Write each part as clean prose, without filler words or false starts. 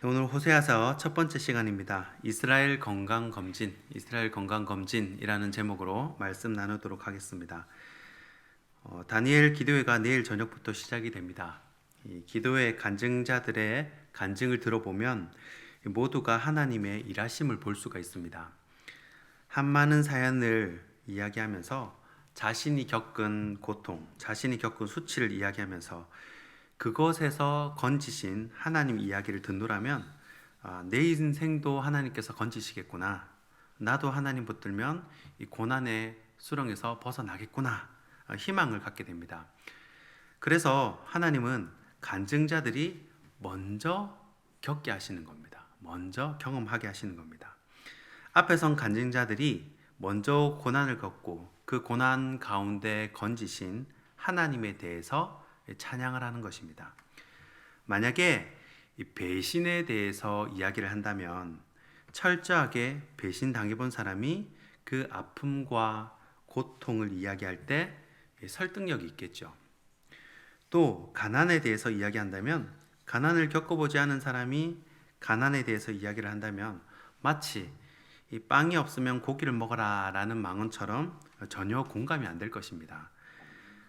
오늘 호세아서 첫 번째 시간입니다. 이스라엘 건강 검진이라는 제목으로 말씀 나누도록 하겠습니다. 다니엘 기도회가 내일 저녁부터 시작이 됩니다. 이 기도회 간증자들의 간증을 들어보면 모두가 하나님의 일하심을 볼 수가 있습니다. 한 많은 사연을 이야기하면서 자신이 겪은 고통, 자신이 겪은 수치를 이야기하면서 그것에서 건지신 하나님 이야기를 듣노라면 내 인생도 하나님께서 건지시겠구나. 나도 하나님 붙들면 이 고난의 수렁에서 벗어나겠구나. 희망을 갖게 됩니다. 그래서 하나님은 간증자들이 먼저 겪게 하시는 겁니다. 먼저 경험하게 하시는 겁니다. 앞에 선 간증자들이 먼저 고난을 겪고 그 고난 가운데 건지신 하나님에 대해서 찬양을 하는 것입니다. 만약에 이 배신에 대해서 이야기를 한다면 철저하게 배신 당해본 사람이 그 아픔과 고통을 이야기할 때 설득력이 있겠죠. 또 가난에 대해서 이야기한다면 가난을 겪어보지 않은 사람이 가난에 대해서 이야기를 한다면 마치 이 빵이 없으면 고기를 먹어라 라는 망언처럼 전혀 공감이 안 될 것입니다.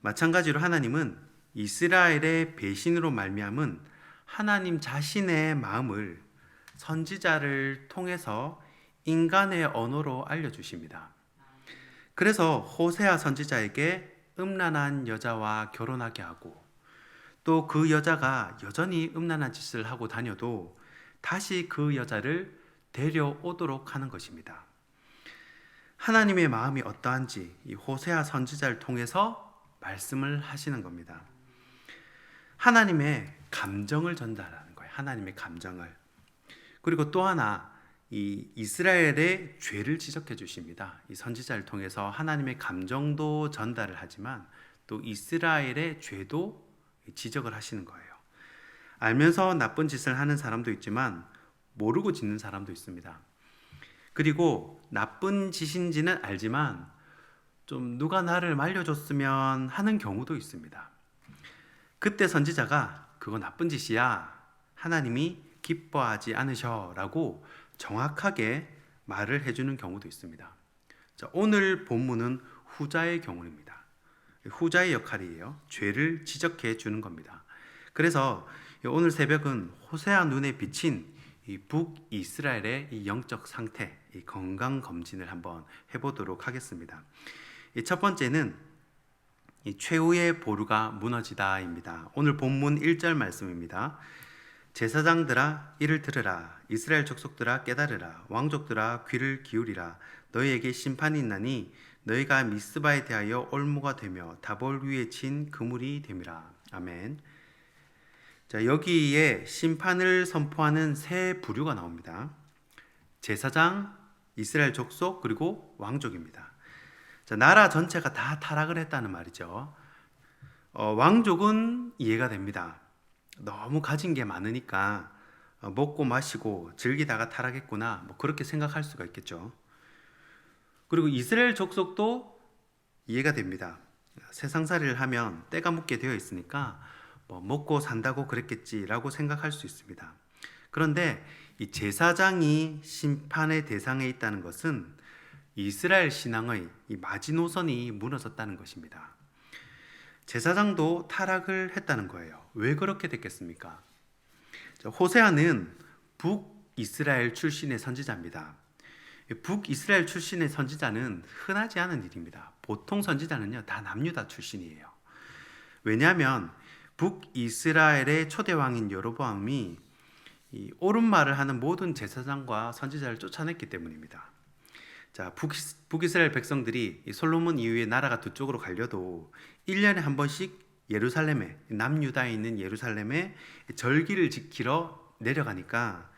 마찬가지로 하나님은 이스라엘의 배신으로 말미암은 하나님 자신의 마음을 선지자를 통해서 인간의 언어로 알려주십니다. 그래서 호세아 선지자에게 음란한 여자와 결혼하게 하고 또 그 여자가 여전히 음란한 짓을 하고 다녀도 다시 그 여자를 데려오도록 하는 것입니다. 하나님의 마음이 어떠한지 이 호세아 선지자를 통해서 말씀을 하시는 겁니다. 하나님의 감정을 전달하는 거예요. 하나님의 감정을. 그리고 또 하나 이 이스라엘의 죄를 지적해 주십니다. 이 선지자를 통해서 하나님의 감정도 전달을 하지만 또 이스라엘의 죄도 지적을 하시는 거예요. 알면서 나쁜 짓을 하는 사람도 있지만 모르고 짓는 사람도 있습니다. 그리고 나쁜 짓인지는 알지만 좀 누가 나를 말려줬으면 하는 경우도 있습니다. 그때 선지자가 그거 나쁜 짓이야. 하나님이 기뻐하지 않으셔라고 정확하게 말을 해주는 경우도 있습니다. 자, 오늘 본문은 후자의 경우입니다. 후자의 역할이에요. 죄를 지적해 주는 겁니다. 그래서 오늘 새벽은 호세아 눈에 비친 이 북이스라엘의 이 영적 상태, 이 건강 검진을 한번 해보도록 하겠습니다. 첫 번째는 이 최후의 보루가 무너지다입니다. 오늘 본문 1절 말씀입니다. 제사장들아 이를 들으라. 이스라엘 족속들아 깨달으라. 왕족들아 귀를 기울이라. 너희에게 심판이 있나니 너희가 미스바에 대하여 올무가 되며 다볼 위에 친 그물이 됨이라. 아멘. 자, 여기에 심판을 선포하는 세 부류가 나옵니다. 제사장, 이스라엘 족속, 그리고 왕족입니다. 자, 나라 전체가 다 타락을 했다는 말이죠. 왕족은 이해가 됩니다. 너무 가진 게 많으니까 먹고 마시고 즐기다가 타락했구나, 뭐 그렇게 생각할 수가 있겠죠. 그리고 이스라엘 족속도 이해가 됩니다. 세상살이를 하면 때가 묻게 되어 있으니까 뭐 먹고 산다고 그랬겠지라고 생각할 수 있습니다. 그런데 이 제사장이 심판의 대상에 있다는 것은 이스라엘 신앙의 이 마지노선이 무너졌다는 것입니다. 제사장도 타락을 했다는 거예요. 왜 그렇게 됐겠습니까? 호세아는 북이스라엘 출신의 선지자입니다. 북이스라엘 출신의 선지자는 흔하지 않은 일입니다. 보통 선지자는요, 다 남유다 출신이에요. 왜냐하면 북이스라엘의 초대왕인 여로보암이 이 옳은 말을 하는 모든 제사장과 선지자를 쫓아냈기 때문입니다. 자, 북이스라엘 백성들이 솔로몬 이후에 나라가 두 쪽으로 갈려도 1년에 한 번씩 예루살렘에, 남유다에 있는 예루살렘에 절기를 지키러 내려가니까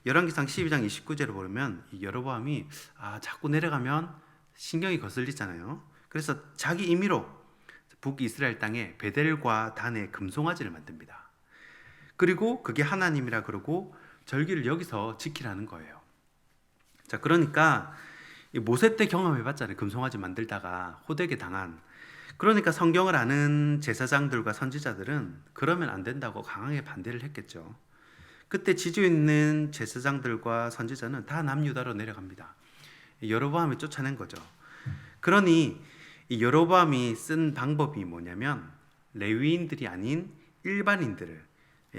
열왕기상 12장 29절을 보면 여로보암이 자꾸 내려가면 신경이 거슬리잖아요. 그래서 자기 임의로 북이스라엘 땅에 베델과 단에 금송아지를 만듭니다. 그리고 그게 하나님이라 그러고 절기를 여기서 지키라는 거예요. 자, 그러니까 모세 때 경험해봤잖아요. 금송아지 만들다가 호되게 당한. 그러니까 성경을 아는 제사장들과 선지자들은 그러면 안 된다고 강하게 반대를 했겠죠. 그때 지주 있는 제사장들과 선지자는 다 남유다로 내려갑니다. 여로보암이 쫓아낸 거죠. 그러니 이 여로보암이 쓴 방법이 뭐냐면 레위인들이 아닌 일반인들을,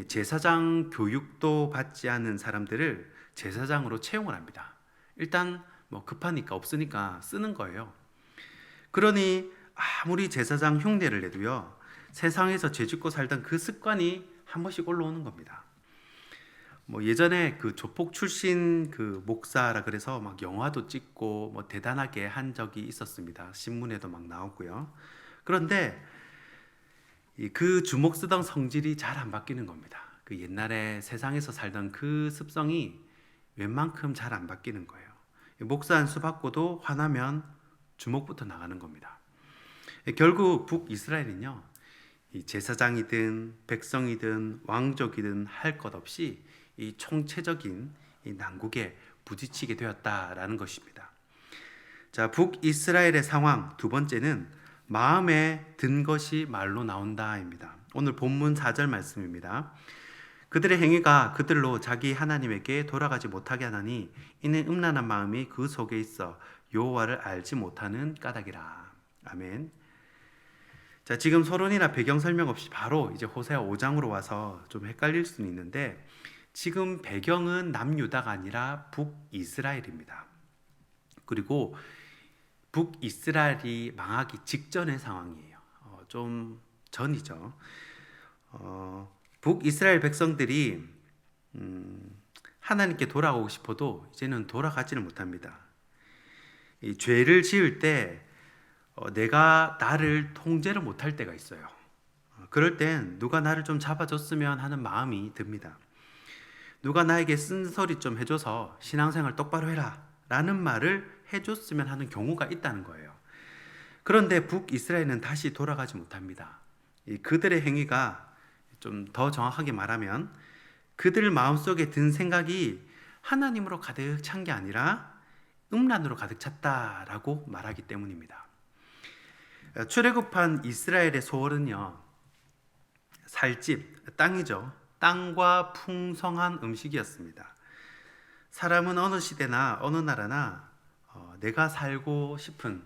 제사장 교육도 받지 않은 사람들을 제사장으로 채용을 합니다. 일단 뭐 급하니까 없으니까 쓰는 거예요. 그러니 아무리 제사장 흉내를 내도요, 세상에서 죄짓고 살던 그 습관이 한 번씩 올라오는 겁니다. 뭐 예전에 그 조폭 출신 그 목사라 그래서 막 영화도 찍고 뭐 대단하게 한 적이 있었습니다. 신문에도 막 나오고요. 그런데 그 주먹 쓰던 성질이 잘 안 바뀌는 겁니다. 그 옛날에 세상에서 살던 그 습성이 웬만큼 잘 안 바뀌는 거예요. 목사 한 수 받고도 화나면 주먹부터 나가는 겁니다. 결국 북이스라엘은요, 이 제사장이든 백성이든 왕족이든 할 것 없이 이 총체적인 이 난국에 부딪히게 되었다라는 것입니다. 자, 북이스라엘의 상황 두 번째는 마음에 든 것이 말로 나온다입니다. 오늘 본문 4절 말씀입니다. 그들의 행위가 그들로 자기 하나님에게 돌아가지 못하게 하나니 이는 음란한 마음이 그 속에 있어 여호와를 알지 못하는 까닭이라. 아멘. 자, 지금 서론이나 배경 설명 없이 바로 이제 호세아 5장으로 와서 좀 헷갈릴 수는 있는데, 지금 배경은 남유다가 아니라 북이스라엘입니다. 그리고 북이스라엘이 망하기 직전의 상황이에요. 좀 전이죠. 북이스라엘 백성들이 하나님께 돌아오고 싶어도 이제는 돌아가지를 못합니다. 이 죄를 지을 때 내가 나를 통제를 못할 때가 있어요. 그럴 땐 누가 나를 좀 잡아줬으면 하는 마음이 듭니다. 누가 나에게 쓴소리 좀 해줘서 신앙생활 똑바로 해라 라는 말을 해줬으면 하는 경우가 있다는 거예요. 그런데 북이스라엘은 다시 돌아가지 못합니다. 그들의 행위가 좀 더 정확하게 말하면 그들 마음속에 든 생각이 하나님으로 가득 찬 게 아니라 음란으로 가득 찼다라고 말하기 때문입니다. 출애굽한 이스라엘의 소원은요, 살집, 땅이죠. 땅과 풍성한 음식이었습니다. 사람은 어느 시대나 어느 나라나 내가 살고 싶은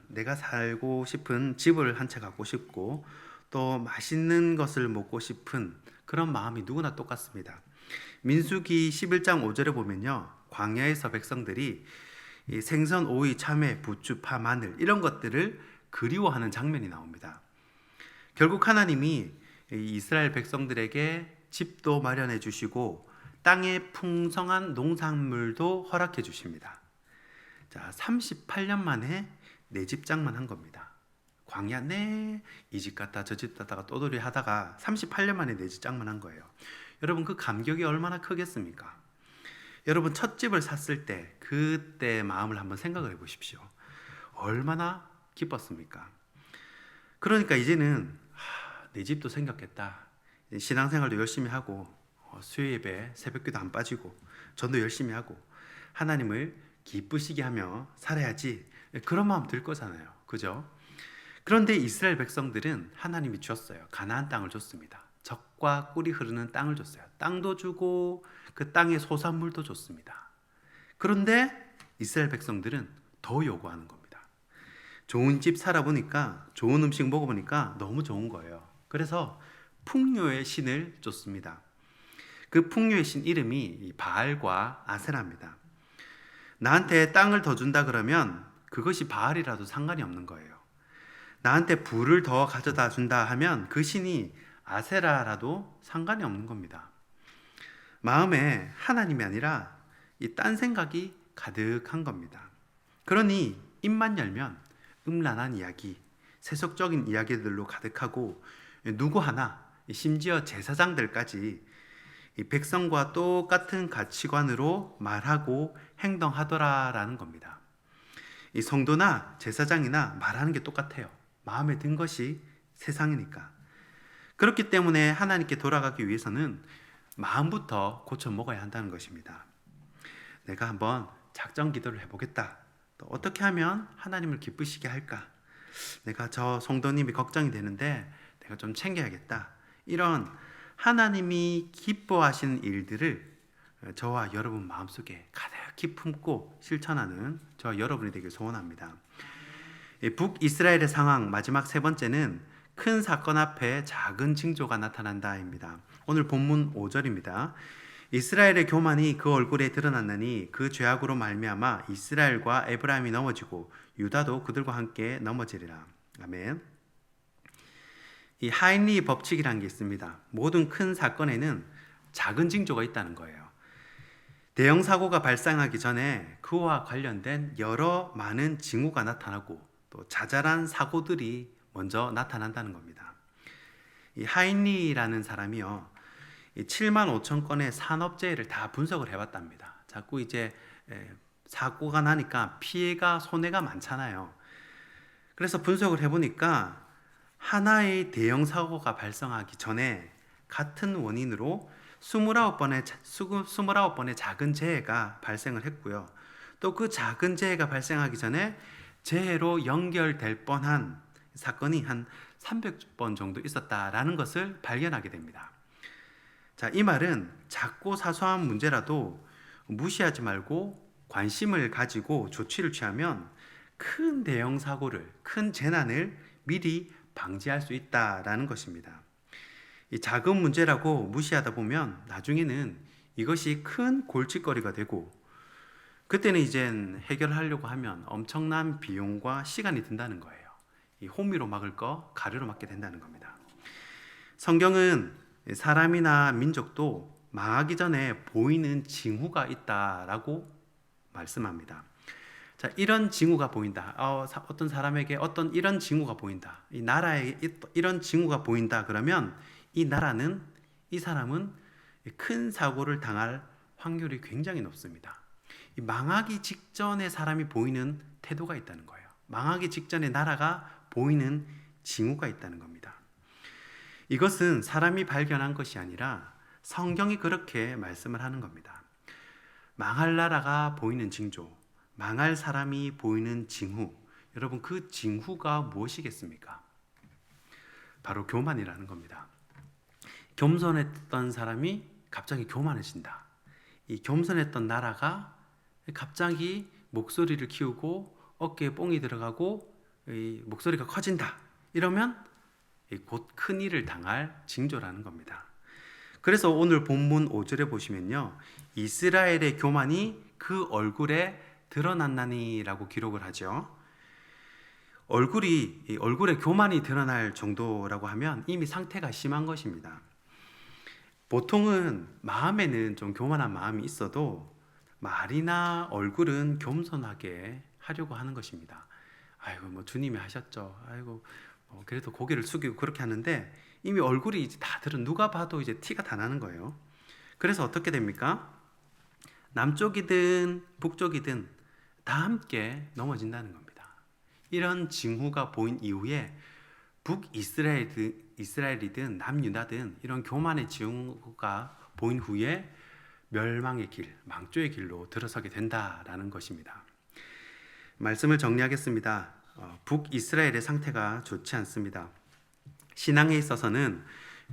집을 한 채 갖고 싶고 또 맛있는 것을 먹고 싶은 그런 마음이 누구나 똑같습니다. 민수기 11장 5절에 보면요, 광야에서 백성들이 이 생선, 오이, 참외, 부추, 파, 마늘 이런 것들을 그리워하는 장면이 나옵니다. 결국 하나님이 이스라엘 백성들에게 집도 마련해 주시고 땅의 풍성한 농산물도 허락해 주십니다. 자, 38년 만에 내 집 장만한 겁니다. 광야 내 이 집 갔다 저 집 갔다가 떠돌이 하다가 38년 만에 내 집 장만한 거예요. 여러분, 그 감격이 얼마나 크겠습니까? 여러분, 첫 집을 샀을 때 그때 마음을 한번 생각을 해 보십시오. 얼마나 기뻤습니까? 그러니까 이제는 내 집도 생겼겠다. 신앙생활도 열심히 하고 수요 예배 새벽기도 안 빠지고 전도 열심히 하고 하나님을 기쁘시게 하며 살아야지, 그런 마음 들 거잖아요. 그죠? 그런데 이스라엘 백성들은 하나님이 주셨어요. 가나안 땅을 줬습니다. 젖과 꿀이 흐르는 땅을 줬어요. 땅도 주고 그 땅의 소산물도 줬습니다. 그런데 이스라엘 백성들은 더 요구하는 겁니다. 좋은 집 살아보니까, 좋은 음식 먹어보니까 너무 좋은 거예요. 그래서 풍요의 신을 줬습니다. 그 풍요의 신 이름이 바알과 아세라입니다. 나한테 땅을 더 준다 그러면 그것이 바알이라도 상관이 없는 거예요. 나한테 부를 더 가져다 준다 하면 그 신이 아세라라도 상관이 없는 겁니다. 마음에 하나님이 아니라 이 딴 생각이 가득한 겁니다. 그러니 입만 열면 음란한 이야기, 세속적인 이야기들로 가득하고 누구 하나, 심지어 제사장들까지 이 백성과 똑같은 가치관으로 말하고 행동하더라라는 겁니다. 이 성도나 제사장이나 말하는 게 똑같아요. 마음에 든 것이 세상이니까. 그렇기 때문에 하나님께 돌아가기 위해서는 마음부터 고쳐 먹어야 한다는 것입니다. 내가 한번 작정 기도를 해보겠다. 또 어떻게 하면 하나님을 기쁘시게 할까? 내가 저 성도님이 걱정이 되는데 내가 좀 챙겨야겠다. 이런 하나님이 기뻐하시는 일들을 저와 여러분 마음속에 가득히 품고 실천하는 저와 여러분이 되길 소원합니다. 북이스라엘의 상황 마지막 세 번째는 큰 사건 앞에 작은 징조가 나타난다입니다. 오늘 본문 5절입니다. 이스라엘의 교만이 그 얼굴에 드러났느니 그 죄악으로 말미암아 이스라엘과 에브라임이 넘어지고 유다도 그들과 함께 넘어지리라. 아멘. 이 하인리 법칙이라는 게 있습니다. 모든 큰 사건에는 작은 징조가 있다는 거예요. 대형 사고가 발생하기 전에 그와 관련된 여러 많은 징후가 나타나고 또 자잘한 사고들이 먼저 나타난다는 겁니다. 이 하인리라는 사람이요, 7만 5천 건의 산업재해를 다 분석을 해봤답니다. 자꾸 이제 사고가 나니까 피해가 손해가 많잖아요. 그래서 분석을 해보니까 하나의 대형 사고가 발생하기 전에 같은 원인으로 29번의 작은 재해가 발생을 했고요. 또 그 작은 재해가 발생하기 전에 재해로 연결될 뻔한 사건이 한 300번 정도 있었다라는 것을 발견하게 됩니다. 자, 이 말은 작고 사소한 문제라도 무시하지 말고 관심을 가지고 조치를 취하면 큰 대형 사고를, 큰 재난을 미리 방지할 수 있다라는 것입니다. 이 작은 문제라고 무시하다 보면 나중에는 이것이 큰 골칫거리가 되고 그때는 이젠 해결하려고 하면 엄청난 비용과 시간이 든다는 거예요. 이 호미로 막을 거 가루로 막게 된다는 겁니다. 성경은 사람이나 민족도 망하기 전에 보이는 징후가 있다라고 말씀합니다. 자, 이런 징후가 보인다. 어떤 사람에게 어떤 이런 징후가 보인다. 이 나라에 이런 징후가 보인다. 그러면 이 나라는, 이 사람은 큰 사고를 당할 확률이 굉장히 높습니다. 이 망하기 직전에 사람이 보이는 태도가 있다는 거예요. 망하기 직전에 나라가 보이는 징후가 있다는 겁니다. 이것은 사람이 발견한 것이 아니라 성경이 그렇게 말씀을 하는 겁니다. 망할 나라가 보이는 징조, 망할 사람이 보이는 징후. 여러분, 그 징후가 무엇이겠습니까? 바로 교만이라는 겁니다. 겸손했던 사람이 갑자기 교만해진다. 이 겸손했던 나라가 갑자기 목소리를 키우고 어깨에 뽕이 들어가고 이 목소리가 커진다. 이러면 곧 큰일을 당할 징조라는 겁니다. 그래서 오늘 본문 5절에 보시면요, 이스라엘의 교만이 그 얼굴에 드러났나니라고 기록을 하죠. 얼굴에 교만이 드러날 정도라고 하면 이미 상태가 심한 것입니다. 보통은 마음에는 좀 교만한 마음이 있어도 말이나 얼굴은 겸손하게 하려고 하는 것입니다. 아이고, 뭐 주님이 하셨죠. 아이고, 그래도 고개를 숙이고 그렇게 하는데 이미 얼굴이 이제 다들은 누가 봐도 이제 티가 다 나는 거예요. 그래서 어떻게 됩니까? 남쪽이든 북쪽이든 다 함께 넘어진다는 겁니다. 이런 징후가 보인 이후에 북이스라엘이든 남유다든 이런 교만의 징후가 보인 후에 멸망의 길, 망조의 길로 들어서게 된다라는 것입니다. 말씀을 정리하겠습니다. 북이스라엘의 상태가 좋지 않습니다. 신앙에 있어서는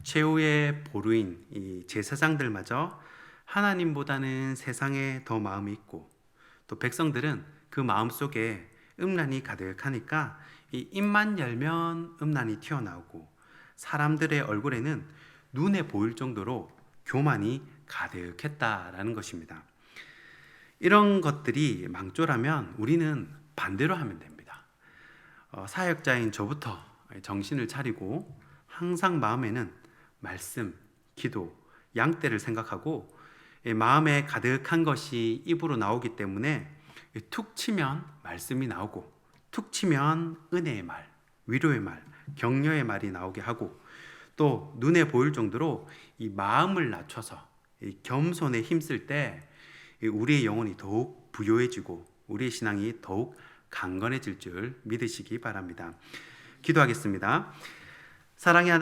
최후의 보루인 이 제사장들마저 하나님보다는 세상에 더 마음이 있고 또 백성들은 그 마음 속에 음란이 가득하니까 이 입만 열면 음란이 튀어나오고 사람들의 얼굴에는 눈에 보일 정도로 교만이 가득했다라는 것입니다. 이런 것들이 망조라면 우리는 반대로 하면 됩니다. 사역자인 저부터 정신을 차리고 항상 마음에는 말씀, 기도, 양떼를 생각하고 마음에 가득한 것이 입으로 나오기 때문에 툭 치면 말씀이 나오고 툭 치면 은혜의 말, 위로의 말, 격려의 말이 나오게 하고 또 눈에 보일 정도로 이 마음을 낮춰서 이 겸손에 힘쓸 때 우리의 영혼이 더욱 부요해지고 우리의 신앙이 더욱 강건해질 줄 믿으시기 바랍니다. 기도하겠습니다. 사랑의 하나님,